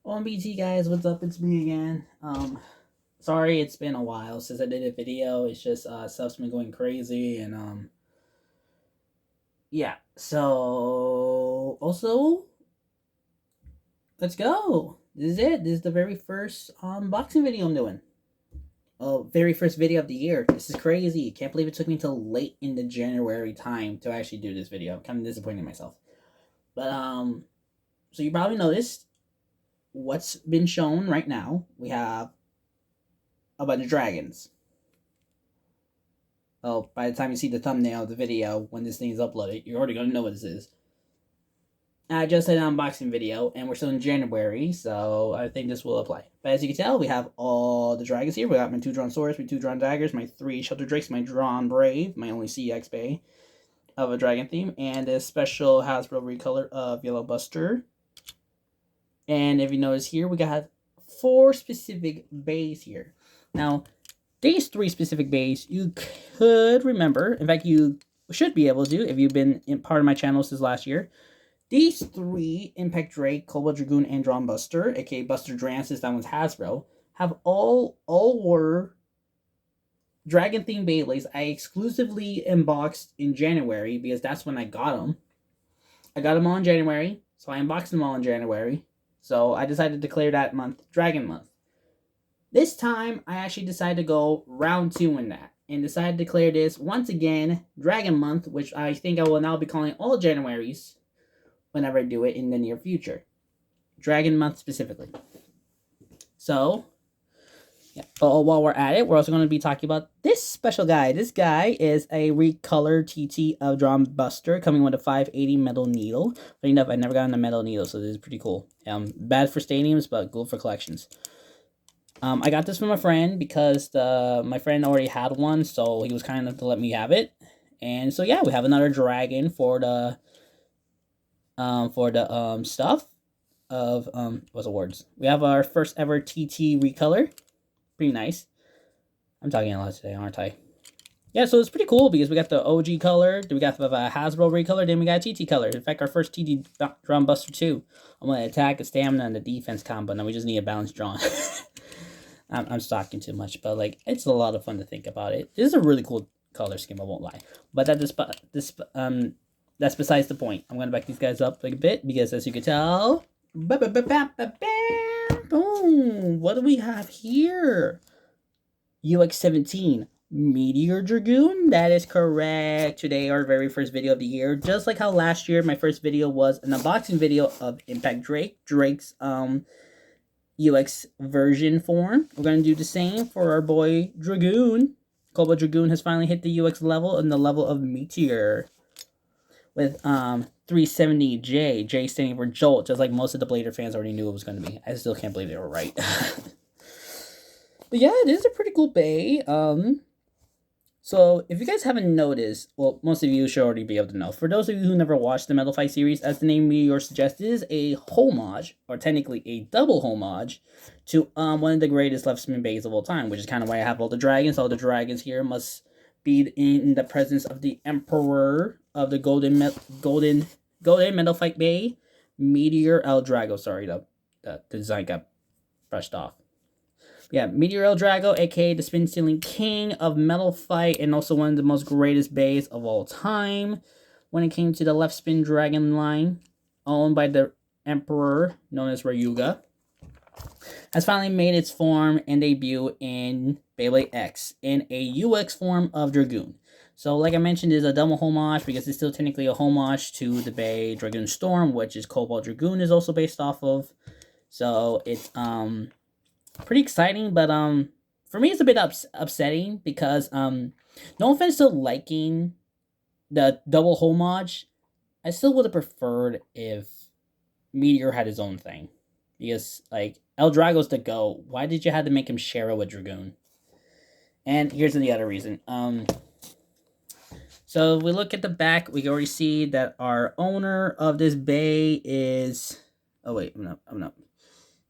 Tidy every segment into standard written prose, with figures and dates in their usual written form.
OMBT guys, what's up? It's me again. Sorry it's been a while since I did a video. It's just stuff's been going crazy and yeah. So also let's go. This is it. This is the very first unboxing video I'm doing. Oh, very first video of the year. This is crazy. Can't believe it took me till late in the January time to actually do this video. I'm kind of disappointed in myself. But so you probably noticed what's been shown right now. We have a bunch of dragons. Oh, by the time you see the thumbnail of the video, when this thing is uploaded, you're already gonna know what this is. I just did an unboxing video, and we're still in January, so I think this will apply. But as you can tell, we have all the dragons here. We got my 2 drawn swords, my 2 drawn daggers, my 3 shelter drakes, my drawn brave, my only CX bay of a dragon theme, and a special Hasbro recolor of Yellow Buster. And if you notice here, we got 4 specific bays here. Now, these 3 specific bays you could remember. In fact, you should be able to if you've been in part of my channel since last year. These 3, Impact Drake, Cobalt Dragoon, and Drawn Buster, aka Buster Drancis, that one's Hasbro, have all were Dragon themed Beyblades I exclusively unboxed in January because that's when I got them. I got them all in January, so I unboxed them all in January. So I decided to declare that month Dragon Month. This time, I actually decided to go round 2 in that, and decided to declare this, once again, Dragon Month, which I think I will now be calling all Januaries whenever I do it in the near future. Dragon Month specifically. So, yeah. While we're at it, we're also going to be talking about this special guy. This guy is a recolored TT of Drawn Buster, coming with a 580 metal needle. Funny enough, I never got a metal needle, so this is pretty cool. Bad for stadiums, but good for collections. I got this from a friend because my friend already had one, so he was kind enough to let me have it. And so yeah, we have another dragon for the stuff of what's the words? We have our first ever TT recolor. Pretty nice. I'm talking a lot today, aren't I? Yeah, so it's pretty cool because we got the OG color, then we got the Hasbro recolor, then we got TT color. In fact, our first TT Drawn Buster 2. I'm going to attack, a stamina, and the defense combo. Now we just need a balanced drawn. I'm talking too much, but like it's a lot of fun to think about it. This is a really cool color scheme, I won't lie. But that's besides the point. I'm gonna back these guys up like a bit because, as you can tell, boom. What do we have here? UX17 Meteor Dragoon. That is correct. Today, our very first video of the year. Just like how last year my first video was an unboxing video of Impact Drake's UX version form. We're going to do the same for our boy Dragoon. Cobalt Dragoon has finally hit the UX level and the level of Meteor. With 370J, J standing for Jolt, just like most of the Blader fans already knew it was going to be. I still can't believe they were right. But yeah, it is a pretty cool bay. So, if you guys haven't noticed, well, most of you should already be able to know. For those of you who never watched the Metal Fight series, as the name Meteor suggests, is a homage, or technically a double homage, to one of the greatest left spin bays of all time, which is kind of why I have all the dragons. All the dragons here must be in the presence of the Emperor of the Golden Metal Fight Bay, Meteor El Drago. Sorry, the design got brushed off. Yeah, Meteor El Drago, aka the Spin Stealing King of Metal Fight, and also one of the most greatest bays of all time when it came to the left spin dragon line, owned by the Emperor, known as Ryuga, has finally made its form and debut in Beyblade X in a UX form of Dragoon. So, like I mentioned, it's a double homage because it's still technically a homage to the Bay Dragoon Storm, which is Cobalt Dragoon is also based off of. So, it's pretty exciting, but for me it's a bit upsetting because no offense to liking the double homage, I still would have preferred if Meteor had his own thing, because like El Drago's the GOAT. Why did you have to make him share it with Dragoon? And here's the other reason. So if we look at the back, we can already see that our owner of this bay is, oh wait, I'm not.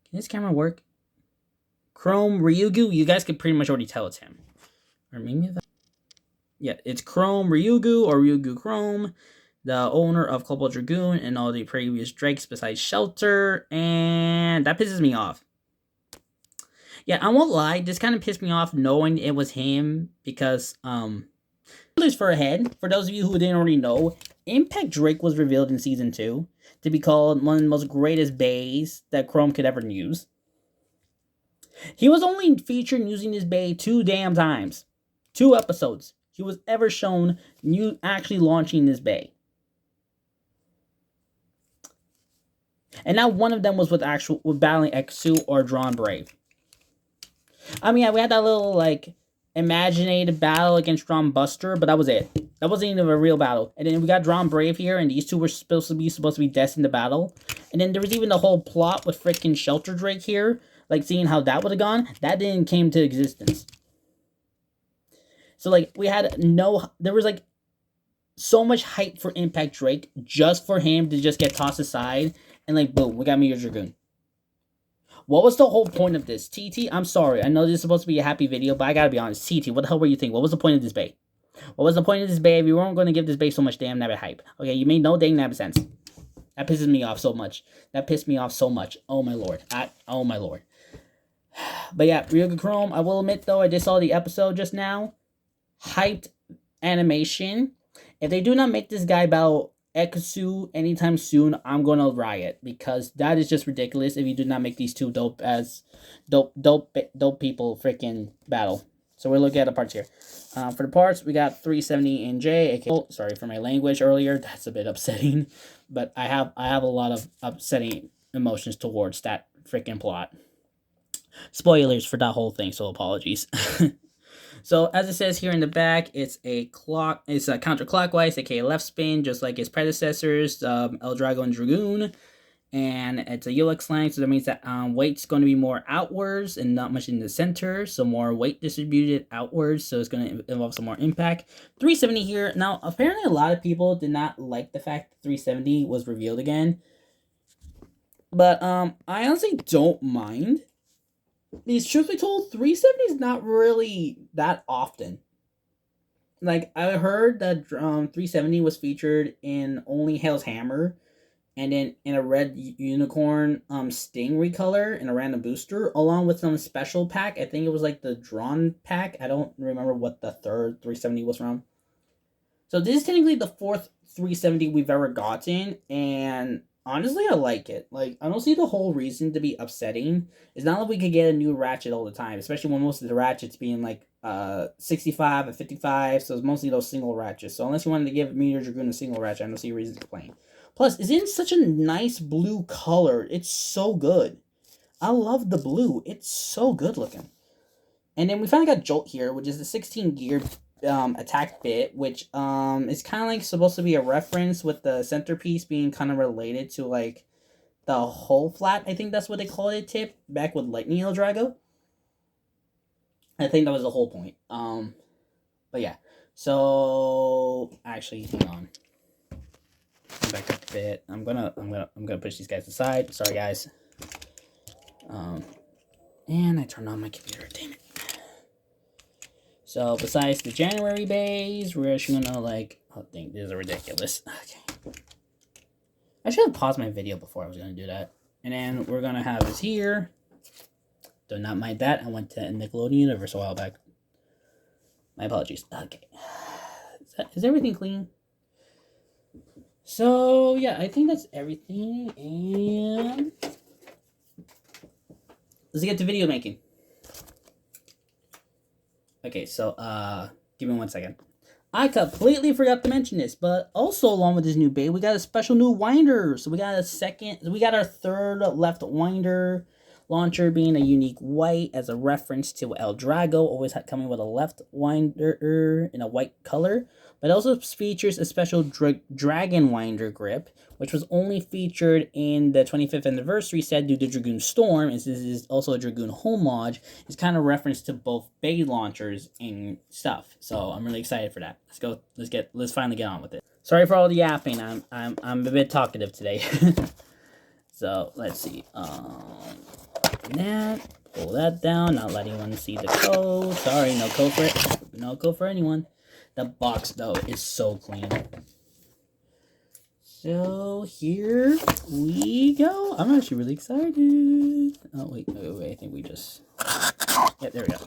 Can this camera work? Chrome Ryugu. You guys can pretty much already tell it's him. Or maybe that. Yeah, it's Chrome Ryugu or Ryugu Chrome. the owner of Meteor Dragoon and all the previous drakes besides Shelter, and that pisses me off. Yeah, I won't lie, this kind of pissed me off knowing it was him, because, for ahead, for those of you who didn't already know, Impact Drake was revealed in Season 2 to be called one of the most greatest bays that Chrome could ever use. He was only featured using this bay 2 damn times. 2 episodes. He was ever shown actually launching this bay. And not one of them was with battling Exu or Drawn Brave. I mean, yeah, we had that little, like, imaginative battle against Drawn Buster, but that was it. That wasn't even a real battle. And then we got Drawn Brave here, and these two were supposed to be destined to battle. And then there was even the whole plot with freaking Shelter Drake here, like seeing how that would have gone. That didn't came to existence. So, like, we had there was, like, so much hype for Impact Drake just for him to just get tossed aside, and, like, boom, we got Meteor Dragoon. What was the whole point of this? TT, I'm sorry. I know this is supposed to be a happy video, but I gotta be honest. TT, what the hell were you thinking? What was the point of this bait? What was the point of this bait if you weren't going to give this bait so much damn nabbit hype? Okay, you made no dang nabbit sense. That pisses me off so much. That pissed me off so much. Oh my lord. Oh my lord. But yeah, Ryuga Chrome, I will admit though, I just saw the episode just now. Hyped animation. If they do not make this guy battle Ekusu anytime soon, I'm gonna riot, because that is just ridiculous if you do not make these two dope people freaking battle. So we're looking at the parts here. For the parts, we got 370 in J. aka, sorry for my language earlier. That's a bit upsetting, but I have a lot of upsetting emotions towards that freaking plot. Spoilers for that whole thing, so apologies. So as it says here in the back, it's a counterclockwise, aka left spin, just like its predecessors, El Drago and Dragoon. And it's a UX line, so that means that weight's going to be more outwards and not much in the center, so more weight distributed outwards, so it's going to involve some more impact. 370 here. Now, apparently a lot of people did not like the fact that 370 was revealed again. But I honestly don't mind. Because truth be told, 370 is not really that often. Like, I heard that 370 was featured in Only Hell's Hammer, and then in a red unicorn Sting recolor in a random booster, along with some special pack. I think it was like the drawn pack. I don't remember what the third 370 was from. So this is technically the 4th 370 we've ever gotten, and honestly, I like it. Like, I don't see the whole reason to be upsetting. It's not like we could get a new Ratchet all the time, especially when most of the Ratchets being like 65 and 55, so it's mostly those single Ratchets. So unless you wanted to give Meteor Dragoon a single Ratchet, I don't see a reason to complain. Plus, it's in such a nice blue color. It's so good. I love the blue. It's so good looking. And then we finally got Jolt here, which is the 16 gear attack bit, which is kind of like supposed to be a reference with the centerpiece being kind of related to like the whole flat. I think that's what they called it, tip back with Lightning El Drago. I think that was the whole point. But yeah. So actually, hang on. Back up a bit. I'm gonna push these guys aside. Sorry guys. And I turned on my computer. Damn it. So besides the January bays, we're actually gonna like, oh dang, these are ridiculous. Okay. I should have paused my video before I was gonna do that. And then we're gonna have this here. Do not mind that. I went to Nickelodeon Universe a while back. My apologies. Okay. Is everything clean? So yeah, I think that's everything, and let's get to video making. Okay, so give me 1 second. I completely forgot to mention this, but also along with this new bait, we got a special new winder. So we got our third left winder launcher being a unique white as a reference to El Drago, always coming with a left winder in a white color. But it also features a special dragon winder grip, which was only featured in the 25th anniversary set due to Dragoon Storm, and this is also a Dragoon homage. It's kind of reference to both Bay launchers and stuff. So I'm really excited for that. Let's finally get on with it. Sorry for all the yapping. I'm a bit talkative today. So let's see. Pull that down, not letting anyone see the code. Sorry, no code for it. No code for anyone. The box though is so clean. So here we go. I'm actually really excited. Oh wait, I think we just. Yeah, there we go.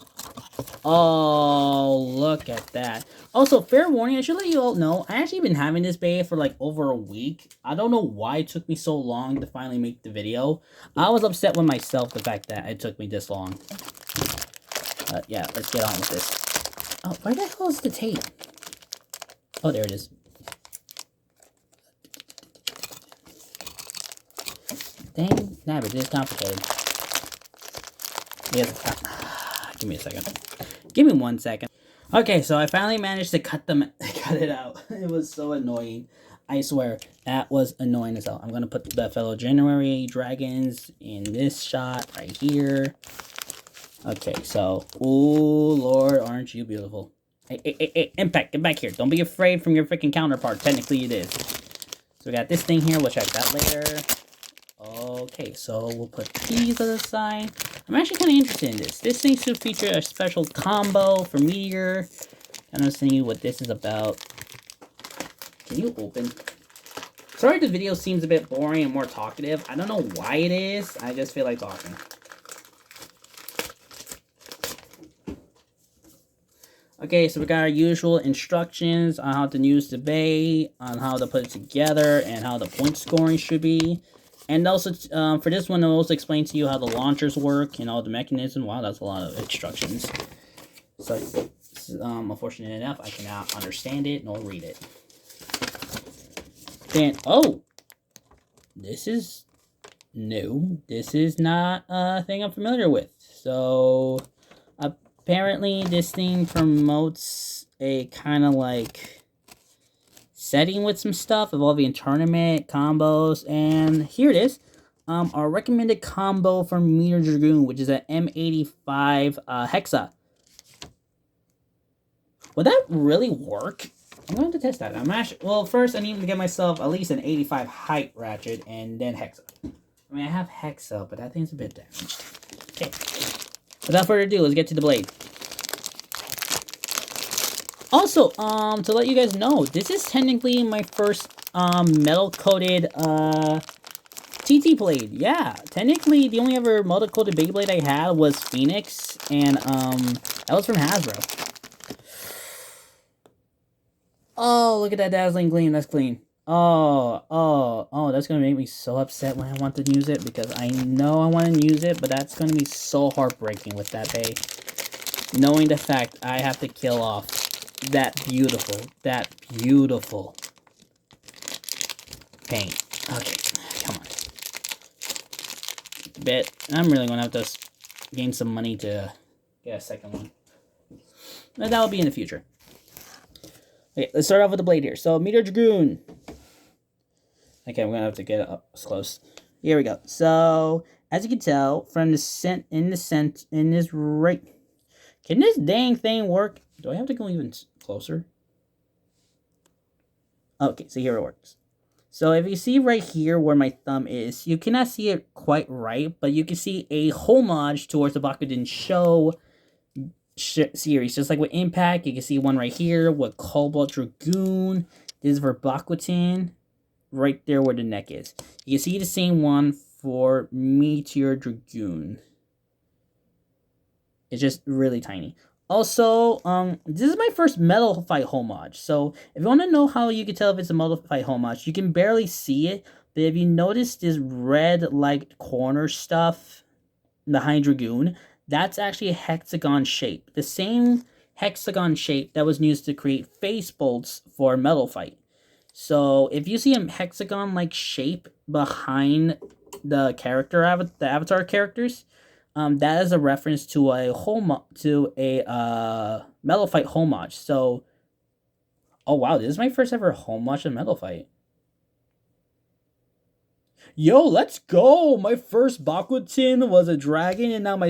Oh, look at that. Also, fair warning, I should let you all know, I actually been having this Beyblade for like over a week. I don't know why it took me so long to finally make the video. I was upset with myself, the fact that it took me this long. Yeah, let's get on with this. Oh, where the hell is the tape? Oh, there it is. Dang, nabbit, it's complicated. Give me a second. Give me 1 second. Okay, so I finally managed to cut it out. It was so annoying. I swear, that was annoying as hell. I'm gonna put the fellow January dragons in this shot right here. Okay, so, ooh, Lord, aren't you beautiful? Hey, Impact, get back here. Don't be afraid from your freaking counterpart. Technically, it is. So we got this thing here. We'll check that later. Okay, so we'll put these on the side. I'm actually kind of interested in this. This seems to feature a special combo for Meteor. I'm gonna see what this is about. Can you open? Sorry the video seems a bit boring and more talkative. I don't know why it is. I just feel like talking. Okay, so we got our usual instructions on how to use the Beyblade, on how to put it together, and how the point scoring should be. And also, for this one, I'll also explain to you how the launchers work and all the mechanism. Wow, that's a lot of instructions. So, unfortunately enough, I cannot understand it nor read it. Then, oh! This is new. This is not a thing I'm familiar with. So, apparently, this thing promotes a kind of like setting with some stuff involving tournament combos, and here it is. Our recommended combo for Meteor Dragoon, which is an M85 Hexa. Would that really work? I'm going to test that. I'm actually, well, first I need to get myself at least an 85 height ratchet and then Hexa. I mean, I have Hexa, but that thing's a bit damaged. Okay. Without further ado, let's get to the blade. Also, to let you guys know, this is technically my first metal-coated TT blade. Yeah, technically the only ever metal-coated Beyblade I had was Phoenix, and that was from Hasbro. Oh, look at that dazzling gleam. That's clean. Oh, that's gonna make me so upset when I want to use it, because I know I want to use it, but that's gonna be so heartbreaking with that Bey. Knowing the fact I have to kill off that beautiful paint. Okay, come on. Bet I'm really gonna have to gain some money to get a second one. But that will be in the future. Okay, let's start off with the blade here. So, Meteor Dragoon. Okay, we're gonna have to get up close. Here we go. So, as you can tell from the in this right. Can this dang thing work? Do I have to go even closer? Okay, so here it works. So if you see right here where my thumb is, you cannot see it quite right, but you can see a homage towards the Bakuden Show series. Just like with Impact, you can see one right here with Cobalt Dragoon. This is for Bakuten, right there where the neck is. You can see the same one for Meteor Dragoon. It's just really tiny. Also, this is my first Metal Fight homage. So, if you want to know how you can tell if it's a Metal Fight homage, you can barely see it. But if you notice this red, like, corner stuff behind Dragoon, that's actually a hexagon shape. The same hexagon shape that was used to create face bolts for Metal Fight. So, if you see a hexagon-like shape behind the avatar characters, that is a reference to a Metal Fight homage. So, oh wow, this is my first ever homage in Metal Fight. Yo, let's go! My first Bakuten was a dragon, and now my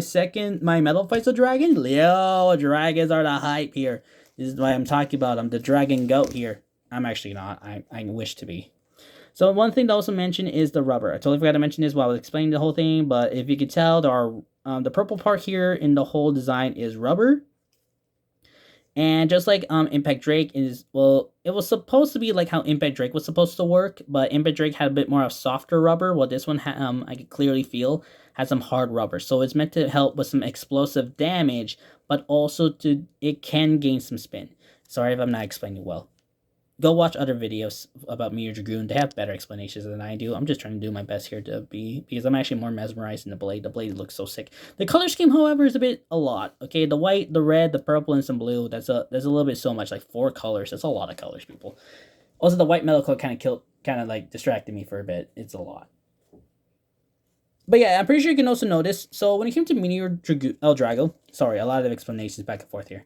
Metal Fight's a dragon? Yo, dragons are the hype here. This is what I'm talking about. I'm the dragon goat here. I'm actually not. I wish to be. So one thing to also mention is the rubber. I totally forgot to mention this while I was explaining the whole thing, but if you could tell, there are the purple part here in the whole design is rubber. And just like Impact Drake is, well, it was supposed to be like how Impact Drake was supposed to work, but Impact Drake had a bit more of softer rubber, while this one I could clearly feel had some hard rubber. So it's meant to help with some explosive damage, but also it can gain some spin. Sorry if I'm not explaining well. Go watch other videos about Meteor Dragoon. They have better explanations than I do. I'm just trying to do my best here because I'm actually more mesmerized in the blade. The blade looks so sick. The color scheme, however, is a lot. Okay, the white, the red, the purple, and some blue. There's a little bit so much, like 4 colors. That's a lot of colors, people. Also, the white metal coat kind of like distracted me for a bit. It's a lot. But yeah, I'm pretty sure you can also notice. So when it came to Meteor Dragoon, El Drago, sorry, a lot of explanations back and forth here.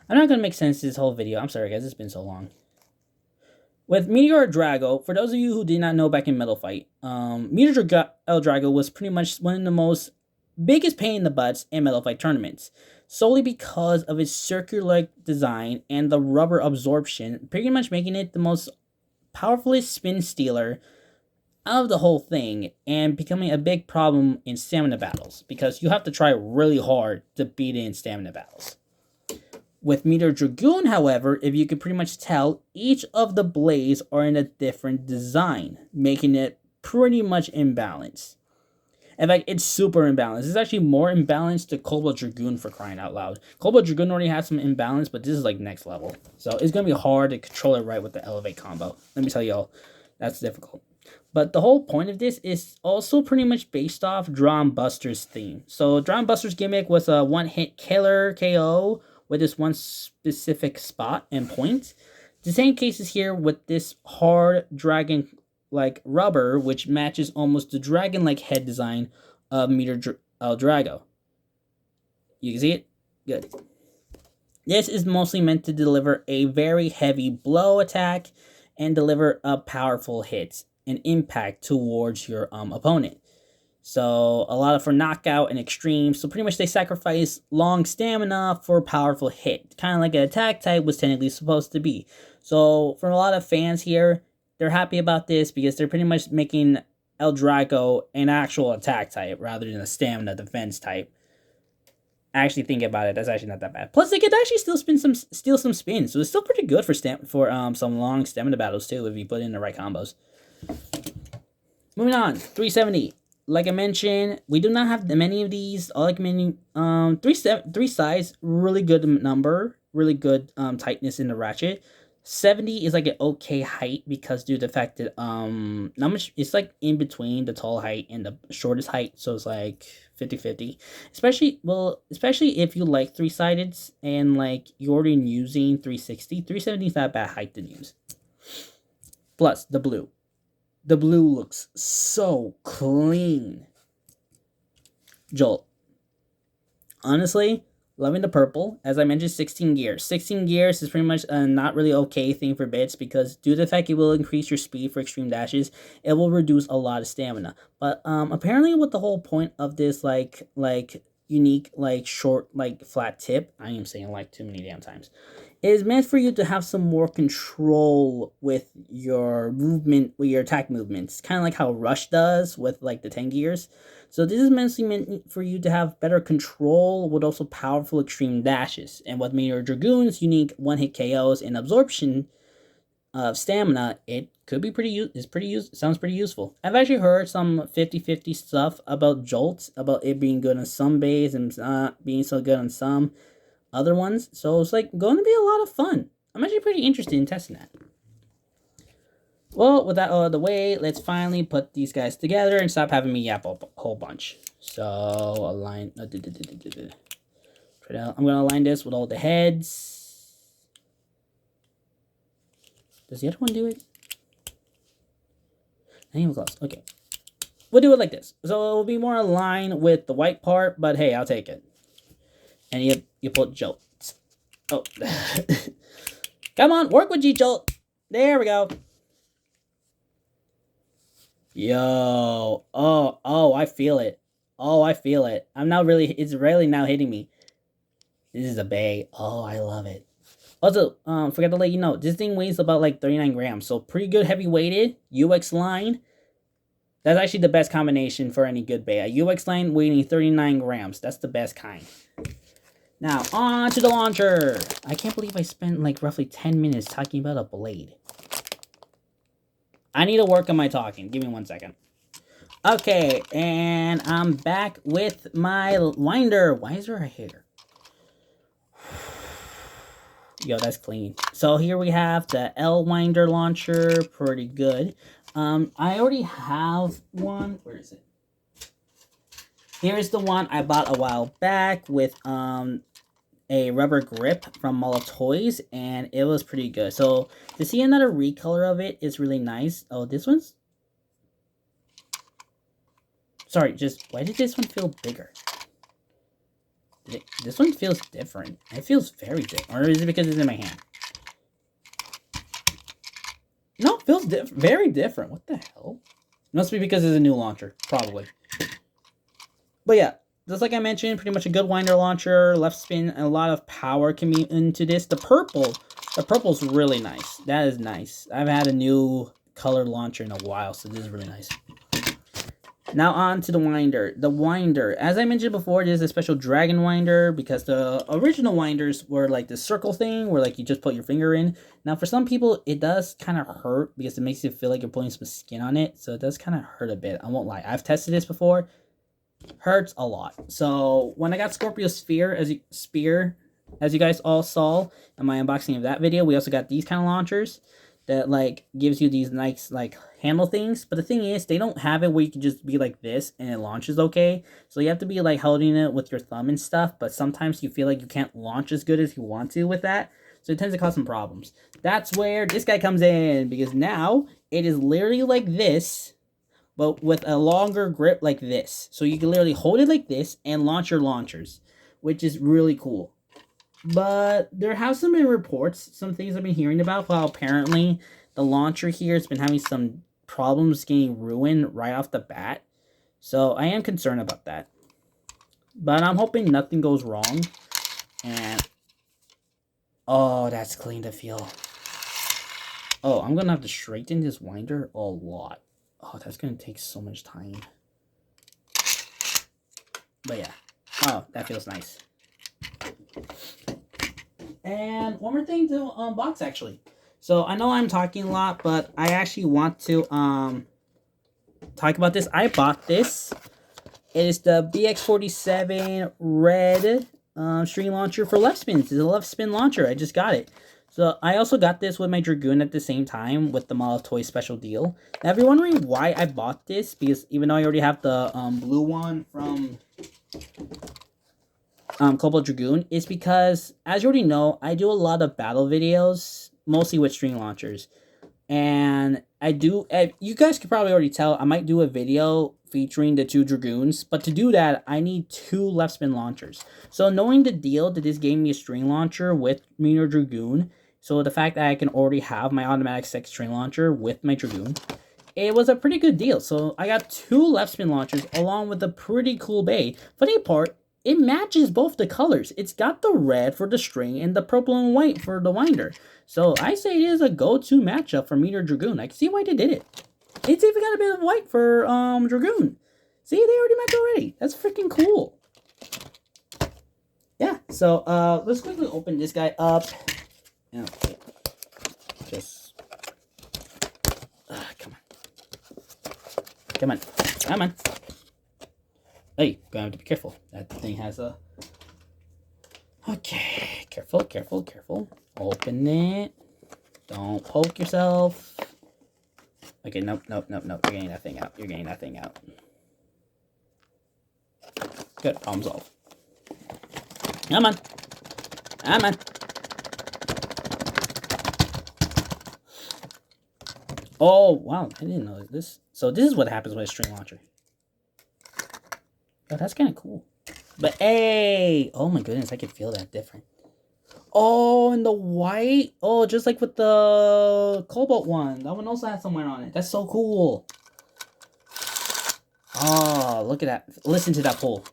I'm not gonna make sense this whole video. I'm sorry, guys. It's been so long. With Meteor Drago, for those of you who did not know back in Metal Fight, Meteor El Drago was pretty much one of the most biggest pain in the butts in Metal Fight tournaments, solely because of its circular design and the rubber absorption, pretty much making it the most powerful spin stealer out of the whole thing, and becoming a big problem in stamina battles, because you have to try really hard to beat it in stamina battles. With Meteor Dragoon, however, if you could pretty much tell, each of the blades are in a different design, making it pretty much imbalanced. In fact, it's super imbalanced. It's actually more imbalanced to Cobalt Dragoon, for crying out loud. Cobalt Dragoon already has some imbalance, but this is like next level. So it's going to be hard to control it right with the Elevate combo. Let me tell y'all, that's difficult. But the whole point of this is also pretty much based off Drum Buster's theme. So Drum Buster's gimmick was a one-hit killer KO with this one specific spot and point. The same case is here with this hard dragon-like rubber, which matches almost the dragon-like head design of Meteor El Drago. You can see it? Good. This is mostly meant to deliver a very heavy blow attack and deliver a powerful hit and impact towards your opponent. So a lot of for knockout and extreme. So pretty much they sacrifice long stamina for a powerful hit. Kind of like an attack type was technically supposed to be. So for a lot of fans here, they're happy about this because they're pretty much making El Drago an actual attack type rather than a stamina defense type. Actually think about it, that's actually not that bad. Plus they could actually still steal some spins. So it's still pretty good for some long stamina battles too if you put in the right combos. Moving on, 370. Like I mentioned, we do not have many of these. I like many, three size, really good number, really good tightness in the ratchet. 70 is like an okay height because due to the fact that not much, it's like in between the tall height and the shortest height, so it's like 50-50. Especially if you like 3-sided and like you're already using 360, 370 is not a bad height to use. Plus the blue. The blue looks so clean. Jolt. Honestly, loving the purple. As I mentioned, 16 gears. 16 gears is pretty much a not really okay thing for bits because due to the fact it will increase your speed for extreme dashes, it will reduce a lot of stamina. But apparently with the whole point of this like unique short flat tip, I am saying like too many damn times, is meant for you to have some more control with your movement, with your attack movements. Kind of like how Rush does with like the 10 gears. So this is meant for you to have better control with also powerful extreme dashes. And with Meteor Dragoon's unique one-hit KOs and absorption of stamina, it could be sounds pretty useful. I've actually heard some 50-50 stuff about Jolt, about it being good on some bays and not being so good on some other ones. So it's like going to be a lot of fun. I'm actually pretty interested in testing that. Well, with that out of the way, let's finally put these guys together and stop having me yap a whole bunch. So align. I'm gonna align this with all the heads. Does the other one do it? I ain't even close. Okay, we'll do it like this. So it will be more aligned with the white part, but hey, I'll take it. And you put Jolt. Oh, come on, work with G-Jolt. There we go. Yo, oh, I feel it. Oh, I feel it. It's really now hitting me. This is a bay. Oh, I love it. Also, forgot to let you know, this thing weighs about like 39 grams. So pretty good heavy weighted. UX line. That's actually the best combination for any good bay. A UX line weighing 39 grams. That's the best kind. Now, on to the launcher. I can't believe I spent like roughly 10 minutes talking about a blade. I need to work on my talking. Give me 1 second. Okay, and I'm back with my winder. Why is there a hair? Yo, that's clean. So here we have the L winder launcher. Pretty good. I already have one. Where is it? Here's the one I bought a while back with a rubber grip from Mall of Toys, and it was pretty good. So to see another recolor of it is really nice. Oh, this one's... Sorry, just why did this one feel bigger? This one feels different. It feels very different. Or is it because it's in my hand? No, it feels very different. What the hell? Must be because it's a new launcher, probably. But yeah, just like I mentioned, pretty much a good winder launcher, left spin, and a lot of power can be into this. The purple's really nice. That is nice. I've had a new color launcher in a while, so this is really nice. Now on to the winder. The winder, as I mentioned before, it is a special dragon winder because the original winders were like the circle thing where like you just put your finger in. Now for some people, it does kind of hurt because it makes you feel like you're putting some skin on it. So it does kind of hurt a bit. I won't lie. I've tested this before. Hurts a lot. So when I got Scorpio Spear, as you guys all saw in my unboxing of that video, we also got these kind of launchers that like gives you these nice like handle things. But the thing is, they don't have it where you can just be like this and it launches okay. So you have to be like holding it with your thumb and stuff. But sometimes you feel like you can't launch as good as you want to with that. So it tends to cause some problems. That's where this guy comes in, because now it is literally like this, but with a longer grip like this. So you can literally hold it like this and launch your launchers, which is really cool. But there have been reports, some things I've been hearing about, how apparently the launcher here has been having some problems getting ruined right off the bat. So I am concerned about that. But I'm hoping nothing goes wrong. And oh, that's clean to feel. Oh, I'm going to have to straighten this winder a lot. Oh, that's going to take so much time. But yeah. Oh, that feels nice. And one more thing to unbox, actually. So, I know I'm talking a lot, but I actually want to talk about this. I bought this. It is the BX47 red string launcher for left spins. It's a left spin launcher. I just got it. So, I also got this with my Dragoon at the same time with the Mall of Toys special deal. Now, if you're wondering why I bought this, because even though I already have the blue one from Meteor Dragoon, is because, as you already know, I do a lot of battle videos, mostly with string launchers. And I do, you guys could probably already tell, I might do a video featuring the 2 Dragoons, but to do that, I need 2 left spin launchers. So knowing the deal that this gave me a string launcher with Meteor Dragoon, so the fact that I can already have my automatic 6 string launcher with my Dragoon, it was a pretty good deal. So I got 2 left spin launchers along with a pretty cool bay. Funny part, it matches both the colors. It's got the red for the string and the purple and white for the winder. So I say it is a go-to matchup for Meteor Dragoon. I can see why they did it. It's even got a bit of white for Dragoon. See, they already match already. That's freaking cool. Yeah, so let's quickly open this guy up. Okay. Just come on. Come on. Come on. Hey, gonna have to be careful. That thing has a... Okay, careful, careful, careful. Open it. Don't poke yourself. Okay, nope, nope, nope, nope. You're getting that thing out. You're getting that thing out. Good, problem solved. Come on. Come on. Oh, wow. I didn't know this. So this is what happens with a string launcher. Oh, that's kind of cool. But hey, oh my goodness, I can feel that different. Oh, and the white. Oh, just like with the Cobalt one. That one also has somewhere on it. That's so cool. Oh, look at that. Listen to that pull.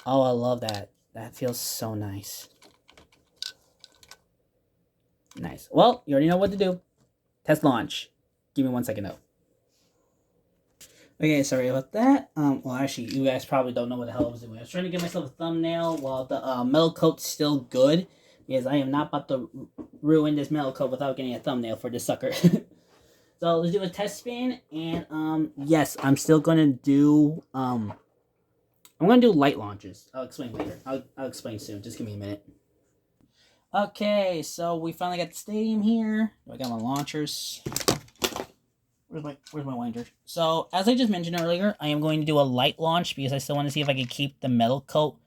Oh, I love that. That feels so nice. Nice. Well, you already know what to do. Test launch. Give me 1 second though. Okay, sorry about that. Well, actually, you guys probably don't know what the hell I was doing. I was trying to get myself a thumbnail while the metal coat's still good, because I am not about to ruin this metal coat without getting a thumbnail for this sucker. So let's do a test spin, and yes, I'm still gonna do I'm gonna do light launches. I'll explain later. I'll explain soon. Just give me a minute. Okay, so we finally got the stadium here. I got my launchers. Where's my winder? So, as I just mentioned earlier, I am going to do a light launch because I still want to see if I can keep the metal coat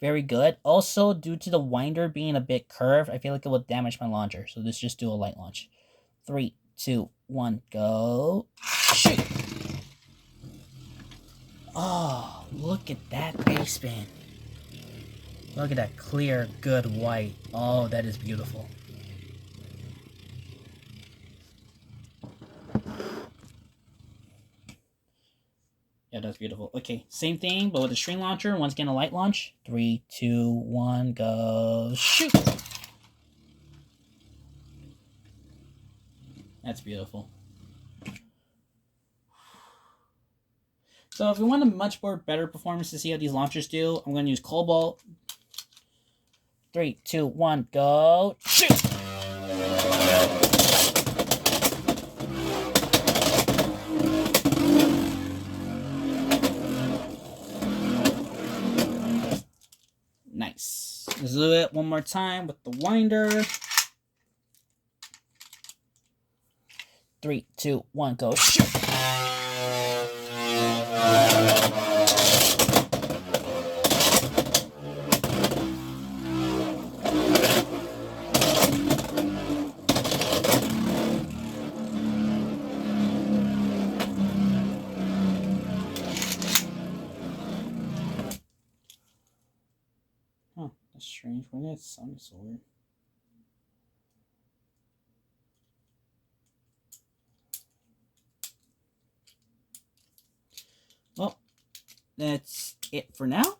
very good. Also, due to the winder being a bit curved, I feel like it will damage my launcher. So let's just do a light launch. 3, 2, 1, go. Shoot! Oh, look at that base spin. Look at that clear, good white. Oh, that is beautiful. Yeah, that's beautiful. Okay, same thing, but with a string launcher. Once again, a light launch. 3, 2, 1, go. Shoot! That's beautiful. So if we want a much more better performance to see how these launchers do, I'm going to use Cobalt. 3, 2, 1, go. Shoot! Nice. Let's do it one more time with the winder. 3, 2, 1, go. Shoot! Huh, that's strange. Why that sound so weird? Well, that's it for now.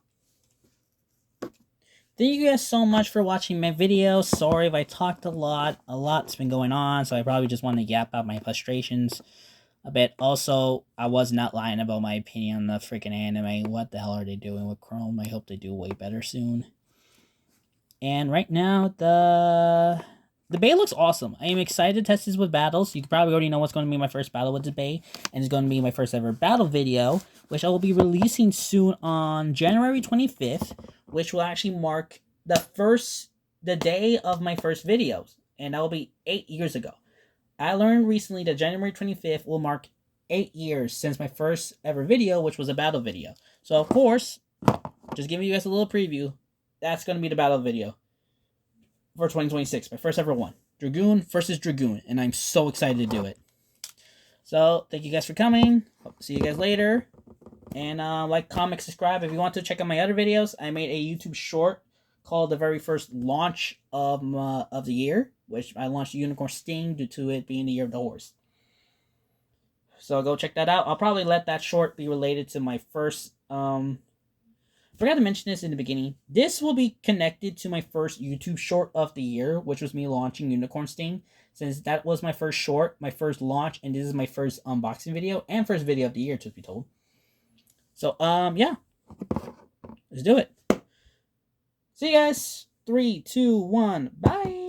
Thank you guys so much for watching my video. Sorry if I talked a lot. A lot's been going on, so I probably just want to yap out my frustrations a bit. Also, I was not lying about my opinion on the freaking anime. What the hell are they doing with Chrome? I hope they do way better soon. And right now, the Bay looks awesome. I am excited to test this with battles. You probably already know what's going to be my first battle with the Bay, and it's going to be my first ever battle video, which I will be releasing soon on January 25th, which will actually mark the day of my first videos, and that will be 8 years ago. I learned recently that January 25th will mark 8 years since my first ever video, which was a battle video. So, of course, just giving you guys a little preview, that's going to be the battle video for 2026. My first ever one. Dragoon versus Dragoon, and I'm so excited to do it. So, thank you guys for coming. Hope to see you guys later. And like, comment, subscribe. If you want to check out my other videos, I made a YouTube short called the very first launch of the year, which I launched Unicorn Sting due to it being the year of the horse. So go check that out. I'll probably let that short be related to my first forgot to mention this in the beginning. This will be connected to my first YouTube short of the year, which was me launching Unicorn Sting, since that was my first short, my first launch, and this is my first unboxing video and first video of the year, truth be told. So yeah, let's do it. See you guys. 3, 2, 1, bye.